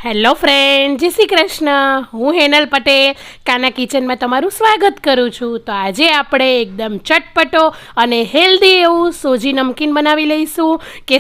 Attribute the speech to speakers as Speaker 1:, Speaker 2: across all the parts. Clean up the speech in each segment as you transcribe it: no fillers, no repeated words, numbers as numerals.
Speaker 1: Hello friend, જય શ્રી કૃષ્ણ. હું હેનલ પટેલ કાના કિચનમાં તમારું સ્વાગત કરું છું. તો આજે આપણે એકદમ ચટપટો અને હેલ્ધી એવું સોજી નમકીન બનાવી લઈશું કે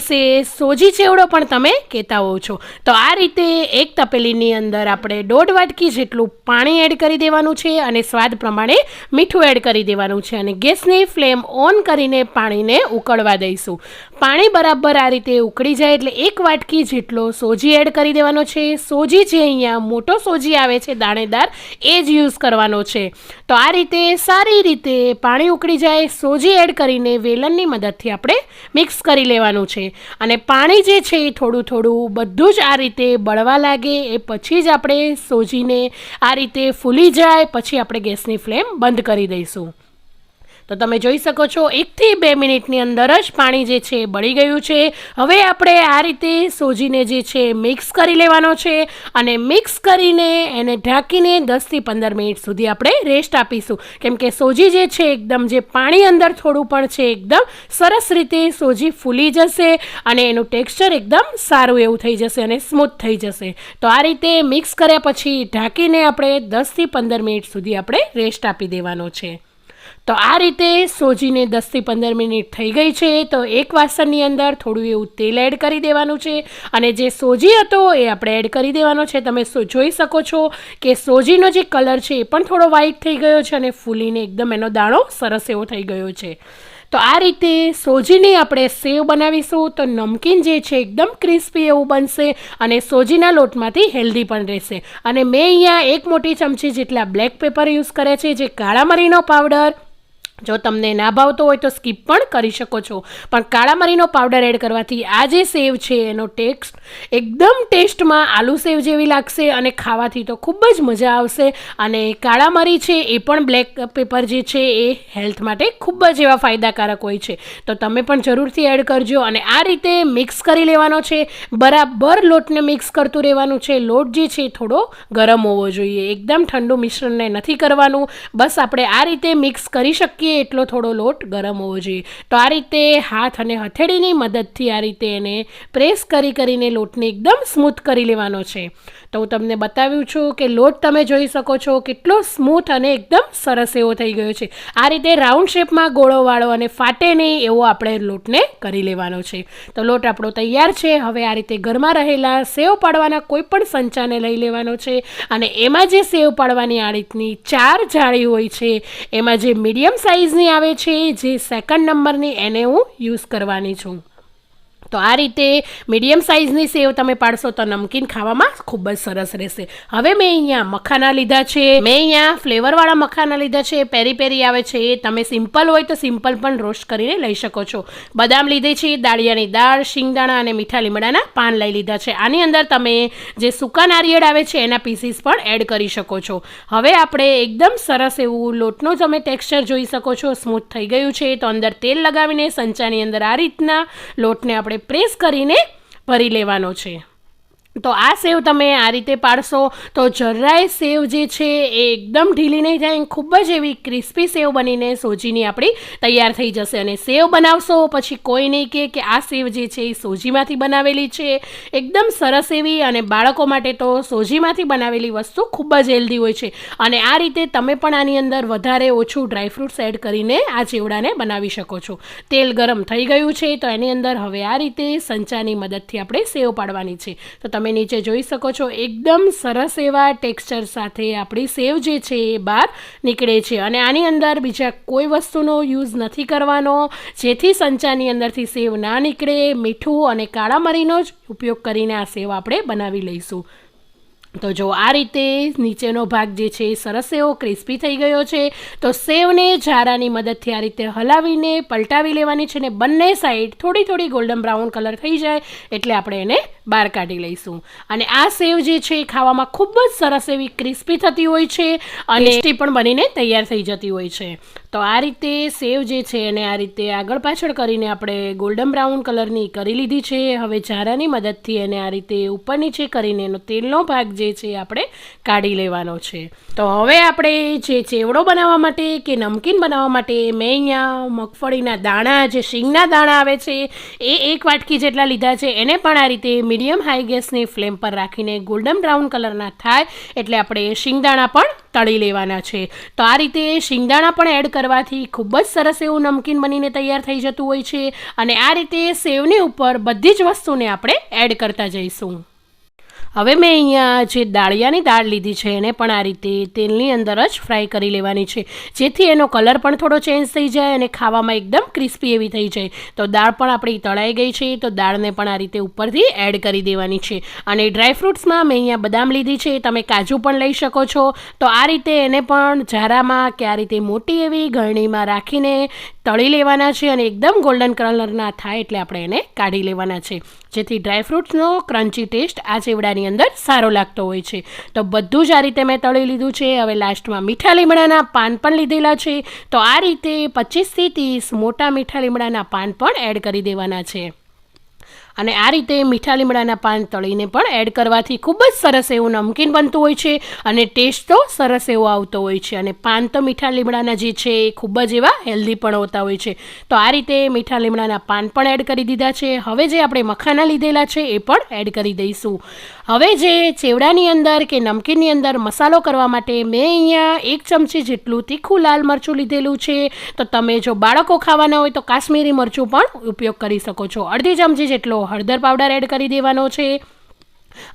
Speaker 1: સોજી ચેવડો પણ તમે કહેતા હોવ છો. તો આ રીતે એક તપેલીની અંદર આપણે 1.5 વાટકી જેટલું પાણી એડ કરી દેવાનું છે અને સ્વાદ પ્રમાણે મીઠું એડ કરી દેવાનું છે અને ગેસની ફ્લેમ ઓન કરીને પાણીને ઉકળવા દઈશું. પાણી બરાબર આ રીતે ઉકળી જાય એટલે 1 વાટકી જેટલો સોજી એડ કરી દેવાનો છે. સોજી જે અહીંયા મોટો સોજી આવે છે દાણેદાર, એ જ યુઝ કરવાનો છે. તો આ રીતે સારી રીતે પાણી ઉકળી જાય, સોજી એડ કરીને વેલણની મદદથી આપણે મિક્સ કરી લેવાનું છે. અને પાણી જે છે એ થોડું થોડું બધું જ આ રીતે બળવા લાગે એ પછી જ આપણે સોજીને આ રીતે ફૂલી જાય પછી આપણે ગેસની ફ્લેમ બંધ કરી દઈશું. તો તમે જોઈ શકો છો 1 થી 2 મિનિટની અંદર જ પાણી જે છે બળી ગયું છે. હવે આપણે આ રીતે સોજીને જે છે મિક્સ કરી લેવાનો છે અને મિક્સ કરીને એને ઢાંકીને 10 થી 15 મિનિટ સુધી આપણે રેસ્ટ આપીશું. કેમ કે સોજી જે છે એકદમ જે પાણી અંદર થોડું પણ છે એકદમ સરસ રીતે સોજી ફૂલી જશે અને એનું ટેક્સચર એકદમ સારું એવું થઈ જશે અને સ્મૂથ થઈ જશે. તો આ રીતે મિક્સ કર્યા પછી ઢાંકીને આપણે 10 થી 15 મિનિટ સુધી આપણે રેસ્ટ આપી દેવાનો છે. તો આ રીતે સોજીને 10 થી 15 મિનિટ થઈ ગઈ છે. તો એક વાસણની અંદર થોડું એવું તેલ એડ કરી દેવાનું છે અને જે સોજી હતો એ આપણે એડ કરી દેવાનો છે. તમે જોઈ શકો છો કે સોજીનો જે કલર છે એ પણ થોડો વ્હાઈટ થઈ ગયો છે અને ફૂલીને એકદમ એનો દાણો સરસ એવો થઈ ગયો છે. તો આ રીતે સોજીની આપણે સેવ બનાવીશું તો નમકીન જે છે એકદમ ક્રિસ્પી એવું બનશે અને સોજીના લોટમાંથી હેલ્ધી પણ રહેશે. અને મેં અહીંયા 1 મોટી ચમચી જેટલા બ્લેક પેપર યુઝ કર્યા છે, જે કાળા મરીનો પાવડર. જો તમને ના ભાવતો હોય તો સ્કીપ પણ કરી શકો છો, પણ કાળા મરીનો પાવડર એડ કરવાથી આ જે સેવ છે એનો ટેસ્ટ એકદમ ટેસ્ટમાં આલુ સેવ જેવી લાગશે અને ખાવાથી તો ખૂબ જ મજા આવશે. અને કાળા મરી છે એ પણ બ્લેક પેપર જે છે એ હેલ્થ માટે ખૂબ જ એવા ફાયદાકારક હોય છે. તો તમે પણ જરૂરથી એડ કરજો અને આ રીતે મિક્સ કરી લેવાનો છે. બરાબર લોટને મિક્સ કરતું રહેવાનું છે. લોટ જે છે થોડો ગરમ હોવો જોઈએ, એકદમ ઠંડુ મિશ્રણને નથી કરવાનું. બસ આપણે આ રીતે મિક્સ કરી શકીએ એટલો થોડો લોટ ગરમ હોવો જોઈએ. તો આ રીતે હાથ અને હથેળીની મદદથી આ રીતે એને પ્રેસ કરીને લોટને એકદમ સ્મૂથ કરી લેવાનો છે. તો હું તમને બતાવ્યું છું કે લોટ તમે જોઈ શકો છો કેટલો સ્મૂથ અને એકદમ સરસ એવો થઈ ગયો છે. આ રીતે રાઉન્ડ શેપમાં ગોળો વાળો અને ફાટે નહીં એવો આપણે લોટને કરી લેવાનો છે. તો લોટ આપણો તૈયાર છે. હવે આ રીતે ઘરમાં રહેલા સેવ પાડવાના કોઈ પણ સંચાને લઈ લેવાનો છે અને એમાં જે સેવ પાડવાની આ રીતની 4 જાળી હોય છે એમાં જે મીડિયમ સાઇઝની આવે છે, જે 2nd નંબરની, એને હું યુઝ કરવાની છું. તો આ રીતે મીડિયમ સાઇઝની સેવ તમે પાડશો તો નમકીન ખાવામાં ખૂબ જ સરસ રહેશે. હવે મેં અહીંયા મખાના લીધા છે. મેં અહીંયા ફ્લેવરવાળા મખાના લીધા છે. પેરી પેરી આવે છે એ તમે સિમ્પલ હોય તો સિમ્પલ પણ રોસ્ટ કરીને લઈ શકો છો. બદામ લીધી છે, દાળિયાની દાળ, શિંગદાણા અને મીઠા લીમડાના પાન લઈ લીધા છે. આની અંદર તમે જે સૂકા નારિયેળ આવે છે એના પીસીસ પણ એડ કરી શકો છો. હવે આપણે એકદમ સરસ એવું લોટનું તમે ટેક્સચર જોઈ શકો છો, સ્મૂથ થઈ ગયું છે. તો અંદર તેલ લગાવીને સંચાની અંદર આ રીતના લોટને આપણે પ્રેસ કરીને ભરી લેવાનો છે. તો આ સેવ તમે આ રીતે પાડશો તો જરાય સેવ જે છે એ એકદમ ઢીલી નહીં થાય, ખૂબ જ એવી ક્રિસ્પી સેવ બનીને સોજીની આપણી તૈયાર થઈ જશે. અને સેવ બનાવશો પછી કોઈ નહીં કે આ સેવ જે છે એ સોજીમાંથી બનાવેલી છે. એકદમ સરસ એવી, અને બાળકો માટે તો સોજીમાંથી બનાવેલી વસ્તુ ખૂબ જ હેલ્ધી હોય છે. અને આ રીતે તમે પણ આની અંદર વધારે ઓછું ડ્રાયફ્રૂટ્સ એડ કરીને આ ચેવડાને બનાવી શકો છો. તેલ ગરમ થઈ ગયું છે તો એની અંદર હવે આ રીતે સંચાની મદદથી આપણે સેવ પાડવાની છે. તો તમે નીચે જોઈ શકો છો એકદમ સરસ એવા ટેક્સચર સાથે આપણી સેવ જે છે એ બહાર નીકળે છે. અને આની અંદર બીજા કોઈ વસ્તુનો યુઝ નથી કરવાનો, જેથી સંચાની અંદરથી સેવ ના નીકળે. મીઠું અને કાળા મરીનો જ ઉપયોગ કરીને આ સેવ આપણે બનાવી લઈશું. તો જો આ રીતે નીચેનો ભાગ જે છે એ સરસ એવો ક્રિસ્પી થઈ ગયો છે. તો સેવને જારાની મદદથી આ રીતે હલાવીને પલટાવી લેવાની છે ને બંને સાઈડ થોડી થોડી ગોલ્ડન બ્રાઉન કલર થઈ જાય એટલે આપણે એને બહાર કાઢી લઈશું. અને આ સેવ જે છે એ ખાવામાં ખૂબ જ સરસ એવી ક્રિસ્પી થતી હોય છે અને ટેસ્ટી પણ બનીને તૈયાર થઈ જતી હોય છે. તો આ રીતે સેવ જે છે એને આ રીતે આગળ પાછળ કરીને આપણે ગોલ્ડન બ્રાઉન કલરની કરી લીધી છે. હવે જારાની મદદથી એને આ રીતે ઉપર નીચે કરીને એનો તેલનો ભાગ જે છે આપણે કાઢી લેવાનો છે. તો હવે આપણે જે ચેવડો બનાવવા માટે કે નમકીન બનાવવા માટે મેં અહીંયા મગફળીના દાણા, જે શીંગના દાણા આવે છે એ 1 વાટકી જેટલા લીધા છે. એને પણ આ રીતે મીડિયમ હાઈ ગેસની ફ્લેમ પર રાખીને ગોલ્ડન બ્રાઉન કલરના થાય એટલે આપણે શિંગદાણા પણ તળી લેવાના છે. તો આ રીતે શિંગદાણા પણ એડ કરવાથી ખૂબ જ સરસ એવું નમકીન બનીને તૈયાર થઈ જતું હોય છે. અને આ રીતે સેવની ઉપર બધી જ વસ્તુને આપણે એડ કરતા જઈશું. હવે મેં અહીંયા જે દાળિયાની દાળ લીધી છે એને પણ આ રીતે તેલની અંદર જ ફ્રાય કરી લેવાની છે, જેથી એનો કલર પણ થોડો ચેન્જ થઈ જાય અને ખાવામાં એકદમ ક્રિસ્પી એવી થઈ જાય. તો દાળ પણ આપણી તળાઈ ગઈ છે, તો દાળને પણ આ રીતે ઉપરથી એડ કરી દેવાની છે. અને ડ્રાયફ્રૂટ્સમાં મેં અહીંયા બદામ લીધી છે, તમે કાજુ પણ લઈ શકો છો. તો આ રીતે એને પણ જારામાં કે આ રીતે મોટી એવી ગળણીમાં રાખીને તળી લેવાના છે અને એકદમ ગોલ્ડન કલરના થાય એટલે આપણે એને કાઢી લેવાના છે, જેથી ડ્રાયફ્રૂટ્સનો ક્રન્ચી ટેસ્ટ આ ચેવડાની અંદર સારો લાગતો હોય છે. તો બધું જ આ રીતે મેં તળી લીધું છે. હવે લાસ્ટમાં મીઠા લીમડાના પાન પણ લીધેલા છે, તો આ રીતે 25 થી 30 મોટા મીઠા લીમડાના પાન પણ એડ કરી દેવાના છે. અને આ રીતે મીઠા લીમડાના પાન તળીને પણ એડ કરવાથી ખૂબ જ સરસ એવું નમકીન બનતું હોય છે અને ટેસ્ટ તો સરસ એવો આવતો હોય છે. અને પાન તો મીઠા લીમડાના જે છે એ ખૂબ જ એવા હેલ્ધી પણ હોતા હોય છે. તો આ રીતે મીઠા લીમડાના પાન પણ એડ કરી દીધા છે. હવે જે આપણે મખાના લીધેલા છે એ પણ એડ કરી દઈશું. હવે જે ચેવડાની અંદર કે નમકીનની અંદર મસાલો કરવા માટે મેં અહીંયા 1 ચમચી જેટલું તીખું લાલ મરચું લીધેલું છે. તો તમે જો બાળકો ખાવાના હોય તો કાશ્મીરી મરચું પણ ઉપયોગ કરી શકો છો. અડધી ચમચી જેટલો હળદર પાવડર એડ કરી દેવાનો છે.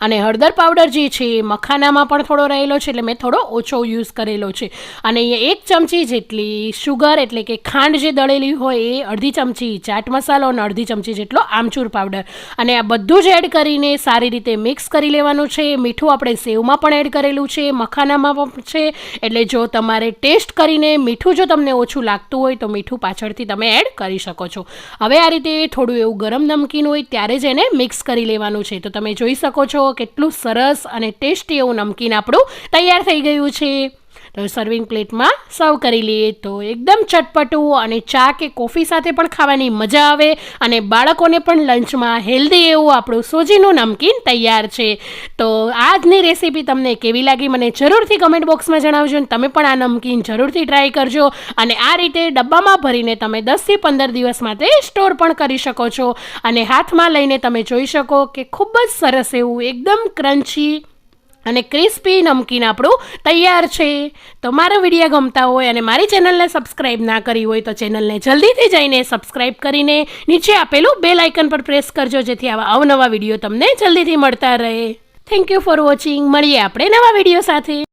Speaker 1: અને હળદર પાવડર જે છે મખાનામાં પણ થોડો રહેલો છે એટલે મેં થોડો ઓછો યુઝ કરેલો છે. અને અહીંયા 1 ચમચી જેટલી શુગર એટલે કે ખાંડ જે દળેલી હોય એ, અડધી ચમચી ચાટ મસાલો અને અડધી ચમચી જેટલો આમચૂર પાવડર, અને આ બધું જ એડ કરીને સારી રીતે મિક્સ કરી લેવાનું છે. મીઠું આપણે સેવમાં પણ એડ કરેલું છે, મખાનામાં પણ છે, એટલે જો તમારે ટેસ્ટ કરીને મીઠું જો તમને ઓછું લાગતું હોય તો મીઠું પાછળથી તમે એડ કરી શકો છો. હવે આ રીતે થોડું એવું ગરમ નમકીન હોય ત્યારે જ એને મિક્સ કરી લેવાનું છે. તો તમે જોઈ શકો છો કેટલું સરસ અને ટેસ્ટી એવું નમકીન આપણું તૈયાર થઈ ગયું છે. તો સર્વિંગ પ્લેટમાં સર્વ કરી લઈએ તો એકદમ ચટપટું અને ચા કે કોફી સાથે પણ ખાવાની મજા આવે અને બાળકોને પણ લંચમાં હેલ્ધી એવું આપણું સોજીનું નમકીન તૈયાર છે. તો આજની રેસીપી તમને કેવી લાગી મને જરૂરથી કમેન્ટ બોક્સમાં જણાવજો. અને તમે પણ આ નમકીન જરૂરથી ટ્રાય કરજો. અને આ રીતે ડબ્બામાં ભરીને તમે 10 થી 15 દિવસ માટે સ્ટોર પણ કરી શકો છો. અને હાથમાં લઈને તમે જોઈ શકો કે ખૂબ જ સરસ એવું એકદમ ક્રન્ચી અને ક્રિસ્પી નમકીન આપણું તૈયાર છે. તો મારો વિડીયો ગમતા હોય અને મારી ચેનલને સબસ્ક્રાઈબ ના કરી હોય તો ચેનલને જલ્દીથી જઈને સબસ્ક્રાઈબ કરીને નીચે આપેલું બેલ આઇકન પર પ્રેસ કરજો, જેથી આવા અવનવા વિડીયો તમને જલ્દીથી મળતા રહે. Thank you for watching. મળીએ આપણે નવા વિડીયો સાથે.